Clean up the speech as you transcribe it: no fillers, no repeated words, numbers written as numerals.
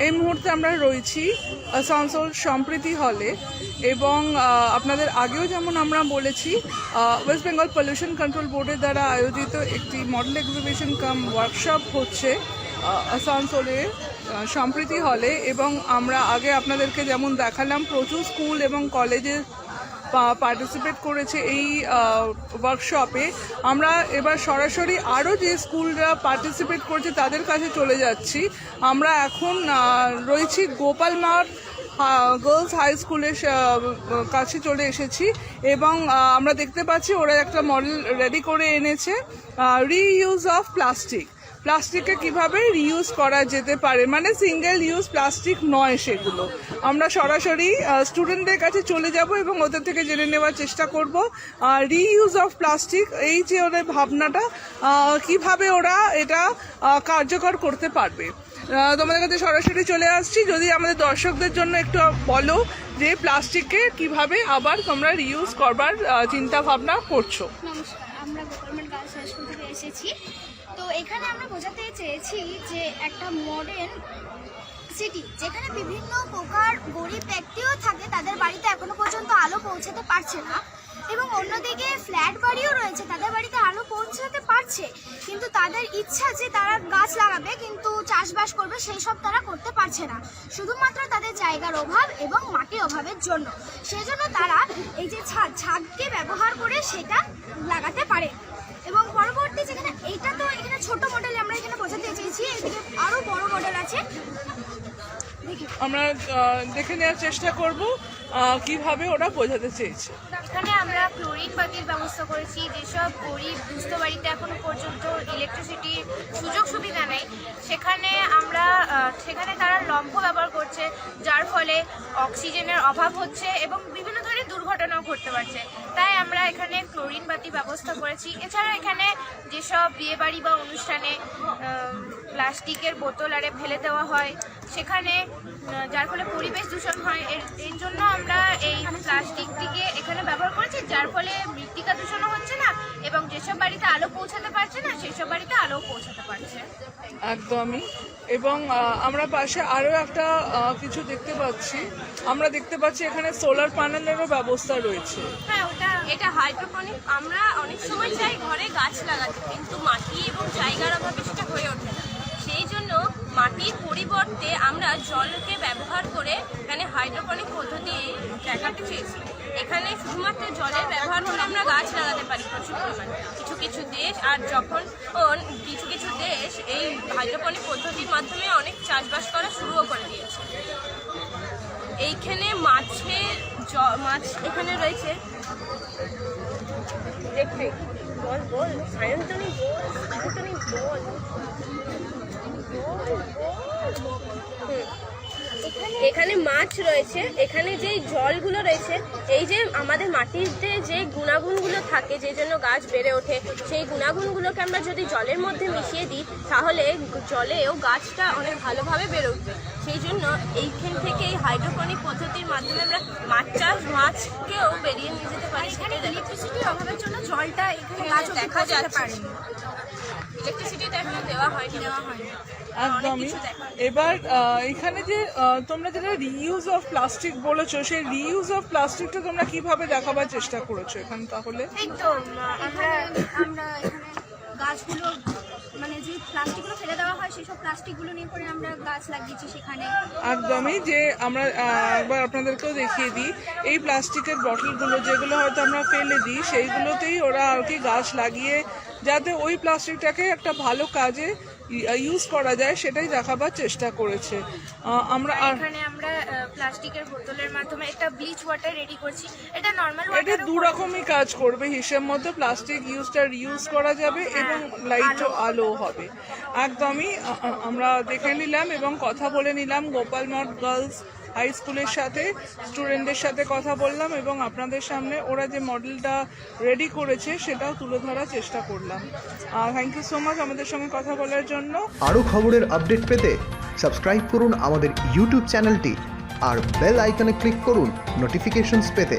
এই মুহূর্তে আমরা রয়েছি আসানসোল সম্প্রীতি হলে এবং আপনাদের আগেও যেমন আমরা বলেছি ওয়েস্ট বেঙ্গল পলিউশন কন্ট্রোল বোর্ডের দ্বারা আয়োজিত একটি মডেল এক্সিবিশন কাম ওয়ার্কশপ হচ্ছে আসানসোলে সম্প্রীতি হলে এবং আমরা আগে আপনাদেরকে যেমন দেখালাম প্রচুর স্কুল এবং কলেজের পার্টিসিপেট করেছে এই ওয়ার্কশপে। আমরা এবার সরাসরি আরও যে স্কুলরা পার্টিসিপেট করছে তাদের কাছে চলে যাচ্ছি। আমরা এখন রয়েছি গোপাল মাঠ গার্লস হাই স্কুলের কাছে চলে এসেছি এবং আমরা দেখতে পাচ্ছি ওরা একটা মডেল রেডি করে এনেছে রিইউজ অফ প্লাস্টিককে কিভাবে রিইউজ করা যেতে পারে, মানে সিঙ্গেল ইউজ প্লাস্টিক নয় সেগুলো। আমরা সরাসরি স্টুডেন্টদের কাছে চলে যাব এবং ওদের থেকে জেনে নেওয়ার চেষ্টা করব রিইউজ অফ প্লাস্টিক, এই যে ওদের ভাবনাটা কিভাবে ওরা এটা কার্যকর করতে পারবে। তোমাদের কাছে সরাসরি চলে আসছি, যদি আমাদের দর্শকদের জন্য একটু বলো যে প্লাস্টিককে কিভাবে আবার তোমরা রিইউজ করবার চিন্তা ভাবনা করছো। নমস্কার, আমরা গোপালমাঠ গার্লস হাই স্কুল থেকে এসেছি। তো এখানে আমরা বোঝাতে চেয়েছি যে একটা মডার্ন সিটি যেখানে বিভিন্ন প্রকার গরিব ব্যক্তিও থাকে, তাদের বাড়িতে এখনো পর্যন্ত আলো পৌঁছাতে পারছে না, এবং অন্যদিকে ফ্ল্যাট বাড়িও রয়েছে, তাদের বাড়িতে আলো পৌঁছাতে পারছে, কিন্তু তাদের ইচ্ছা যে তারা গাছ লাগাবে কিন্তু চাষবাস করবে সেই সব তারা করতে পারছে না, শুধুমাত্র তাদের জায়গার অভাব এবং মাটির অভাবের জন্য। সেজন্য তারা এই যে ছাদকে ব্যবহার করে সেটা লাগাতে পারে। এবং পরবর্তী যেখানে এইটা তো এখানে ছোট মডেল আমরা এখানে বোঝাতে চেয়েছি, এদিকে আরো বড় মডেল আছে, আমরা দেখে নেওয়ার চেষ্টা করব কিভাবে ওরা বোঝাতে চেয়েছে। এখানে আমরা ক্লোরিন বাতির ব্যবস্থা করেছি, যেসব গরিব দুস্থ বাড়িতে এখনো পর্যন্ত ইলেকট্রিসিটির সুযোগ সুবিধা নেই সেখানে তারা লম্ফ ব্যবহার করছে, যার ফলে অক্সিজেনের অভাব হচ্ছে এবং বিভিন্ন ধরনের দুর্ঘটনাও ঘটতে পারছে। তাই আমরা এখানে ক্লোরিন বাতি ব্যবস্থা করেছি। এছাড়া এখানে যেসব বিয়েবাড়ি বা অনুষ্ঠানে প্লাস্টিকের বোতল আরে ফেলে দেওয়া হয় সেখানে, যার ফলে পরিবেশ দূষণ হয়, এর জন্য আমরা এই প্লাস্টিকটিকে এখানে ব্যবহার করেছি, যার ফলে মৃত্তিকা দূষণও হচ্ছে না এবং যেসব বাড়িতে আলো পৌঁছাতে পারছে না সেসব বাড়িতে আলো পৌঁছাতে পারছে। একদমই। এবং আমরা পাশে আরও একটা কিছু দেখতে পাচ্ছি, আমরা দেখতে পাচ্ছি এখানে সোলার প্যানেলেরও ব্যবস্থা রয়েছে। হ্যাঁ, এটা হাইড্রোপনিক। আমরা অনেক সময় চাই ঘরে গাছ লাগাতে, কিন্তু মাটি এবং জায়গার অভাবে সেটা হয়ে ওঠে না। সেই জন্য মাটির পরিবর্তে আমরা জলকে ব্যবহার করে এখানে হাইড্রোপনিক পদ্ধতি দেখাতে চেয়েছি। এখানে শুধুমাত্র জলের ব্যবহার করে আমরা গাছ লাগাতে পারি প্রচুর পরিমাণে। কিছু দেশ আর যখন কিছু দেশ এই হাইড্রোপনিক পদ্ধতির মাধ্যমে অনেক চাষবাস করা শুরুও করে দিয়েছে। এইখানে মাছ এখানে রয়েছে, দেখতে বল সায়ন্তনী বল। এখানে মাছ রয়েছে, এখানে যেই জলগুলো রয়েছে, এই যে আমাদের মাটিতে যে গুণাগুণগুলো থাকে যে জন্য গাছ বেড়ে ওঠে, সেই গুণাগুণগুলোকে আমরা যদি জলের মধ্যে মিশিয়ে দিই তাহলে জলেও গাছটা অনেক ভালোভাবে বেড়ে উঠবে। সেই জন্য এইখান থেকে এই হাইড্রোপনিক পদ্ধতির মাধ্যমে আমরা মাছকেও বেরিয়ে নিয়ে যেতে পারি। এখানে ইলেকট্রিসিটির অভাবের জন্য জলটা এখানে গাছ দেখা যাচ্ছে, ইলেকট্রিসিটিটা এখানে দেওয়া হয়নি। একদমই। এবার এখানে যে তোমরা যেটা রিইউজ অফ প্লাস্টিক বলেছো, সেই রিইউজ অফ প্লাস্টিকটা তোমরা কিভাবে দেখাবার চেষ্টা করেছো এখানে? তাহলে একদম আমরা এখানে গাছগুলো, মানে যে প্লাস্টিকগুলো ফেলে দেওয়া হয় সেই সব প্লাস্টিকগুলো নিয়ে করে আমরা গাছ লাগিয়েছি সেখানে। একদমই। যে আমরা একবার আপনাদেরকেও দেখিয়ে দিই, এই প্লাস্টিকের বটলগুলো যেগুলো হয়তো আমরা ফেলে দিই সেইগুলোতেই ওরা আর কি গাছ লাগিয়ে যাতে ওই প্লাস্টিকটাকে একটা ভালো কাজে ইউজ করা যায় সেটাই দেখাবার চেষ্টা করেছে। এখানে আমরা প্লাস্টিকের বোতলের মাধ্যমে একটা ব্লিচ ওয়াটার রেডি করছি। এটা নরমাল ওয়াটার, এটা দু রকমই কাজ করবে হিসেব মতো, প্লাস্টিক রিউজ করা যাবে এবং লাইটও আলো হবে। একদমই। আমরা দেখে নিলাম এবং কথা বলে নিলাম গোপাল মাঠ গার্লস হাই স্কুলের সাথে, স্টুডেন্টদের সাথে কথা বললাম এবং আপনাদের সামনে ওরা যে মডেলটা রেডি করেছে সেটাও তুলে ধরার চেষ্টা করলাম। থ্যাংক ইউ সো মাচ আমাদের সঙ্গে কথা বলার জন্য। আরও খবরের আপডেট পেতে সাবস্ক্রাইব করুন আমাদের ইউটিউব চ্যানেলটি আর বেল আইকনে ক্লিক করুন নোটিফিকেশনস পেতে।